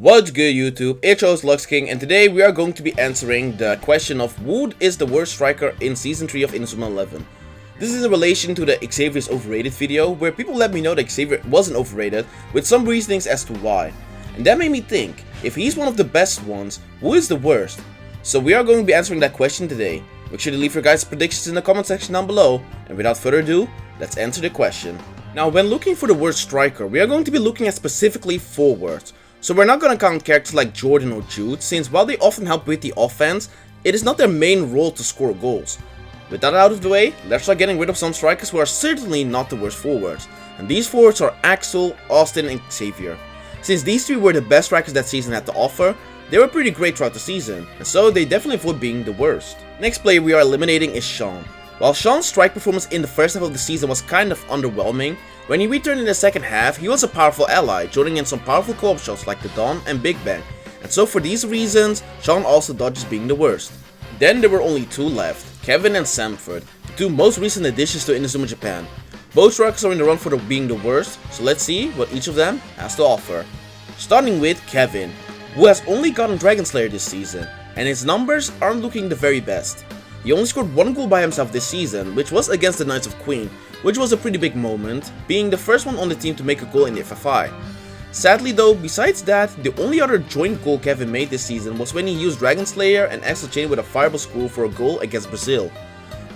What's good YouTube, it's your host Lux King, and today we are going to be answering the question of who is the worst striker in Season 3 of Inazuma 11. This is in relation to the Xavier's overrated video, where people let me know that Xavier wasn't overrated, with some reasonings as to why. And that made me think, if he's one of the best ones, who is the worst? So we are going to be answering that question today. Make sure to leave your guys' predictions in the comment section down below, and without further ado, let's answer the question. Now when looking for the worst striker, we are going to be looking at specifically forwards. So we're not going to count characters like Jordan or Jude, since while they often help with the offense, it is not their main role to score goals. With that out of the way, let's start getting rid of some strikers who are certainly not the worst forwards. And these forwards are Axel, Austin and Xavier. Since these three were the best strikers that season had to offer, they were pretty great throughout the season, and so they definitely avoid being the worst. Next player we are eliminating is Sean. While Sean's strike performance in the first half of the season was kind of underwhelming, when he returned in the second half, he was a powerful ally, joining in some powerful co-op shots like the Dawn and Big Bang, and so for these reasons, Sean also dodges being the worst. Then there were only two left, Kevin and Samford, the two most recent additions to Inazuma Japan. Both strikers are in the run for being the worst, so let's see what each of them has to offer. Starting with Kevin, who has only gotten Dragon Slayer this season, and his numbers aren't looking the very best. He only scored one goal by himself this season, which was against the Knights of Queen, which was a pretty big moment, being the first one on the team to make a goal in the FFI. Sadly though, besides that, the only other joint goal Kevin made this season was when he used Dragon Slayer and Axel Chain with a fireball screw for a goal against Brazil.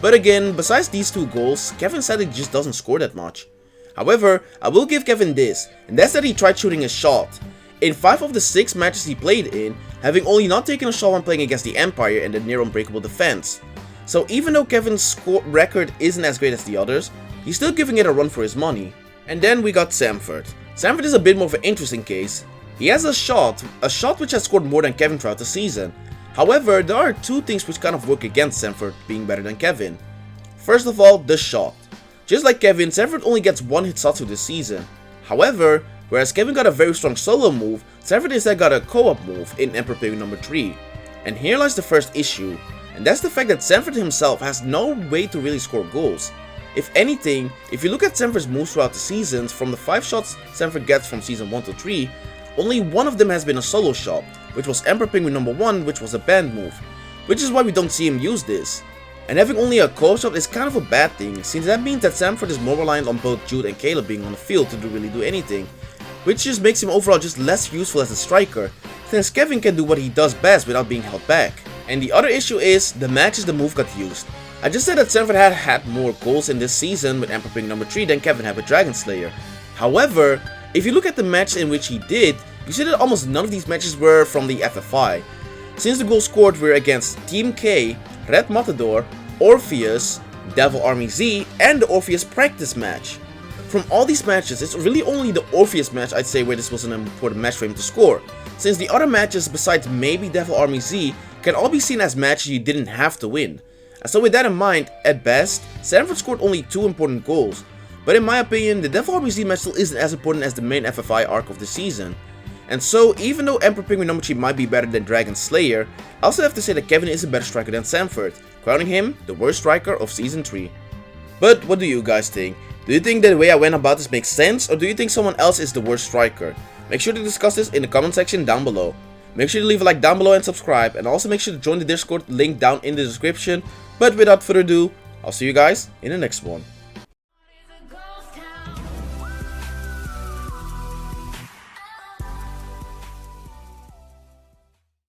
But again, besides these two goals, Kevin sadly just doesn't score that much. However, I will give Kevin this, and that's that he tried shooting a shot. In 5 of the 6 matches he played in, having only not taken a shot when playing against the Empire and the near unbreakable defense. So even though Kevin's score record isn't as great as the others, he's still giving it a run for his money. And then we got Samford. Samford is a bit more of an interesting case. He has a shot which has scored more than Kevin throughout the season. However, there are two things which kind of work against Samford being better than Kevin. First of all, the shot. Just like Kevin, Samford only gets one Hitsatsu this season. However, whereas Kevin got a very strong solo move, Samford instead got a co-op move in Emperor Penguin number 3. And here lies the first issue, and that's the fact that Samford himself has no way to really score goals. If anything, if you look at Samford's moves throughout the seasons, from the 5 shots Samford gets from season 1 to 3, only one of them has been a solo shot, which was Emperor Penguin number 1, which was a band move, which is why we don't see him use this. And having only a co-op shot is kind of a bad thing, since that means that Samford is more reliant on both Jude and Caleb being on the field to really do anything, which just makes him overall just less useful as a striker, since Kevin can do what he does best without being held back. And the other issue is the matches the move got used. I just said that Samford had more goals in this season with Emperor Penguin number 3 than Kevin had with Dragon Slayer. However, if you look at the matches in which he did, you see that almost none of these matches were from the FFI. Since the goals scored were against Team K, Red Matador, Orpheus, Devil Army Z, and the Orpheus practice match. From all these matches, it's really only the Orpheus match I'd say where this was an important match for him to score, since the other matches besides maybe Devil Army Z can all be seen as matches you didn't have to win. And so with that in mind, at best, Samford scored only 2 important goals, but in my opinion, the Devil Army Z match still isn't as important as the main FFI arc of the season. And so, even though Emperor Penguin number 3 might be better than Dragon Slayer, I also have to say that Kevin is a better striker than Samford, crowning him the worst striker of Season 3. But what do you guys think? Do you think that the way I went about this makes sense, or do you think someone else is the worst striker? Make sure to discuss this in the comment section down below. Make sure to leave a like down below and subscribe, and also make sure to join the Discord link down in the description. But without further ado, I'll see you guys in the next one.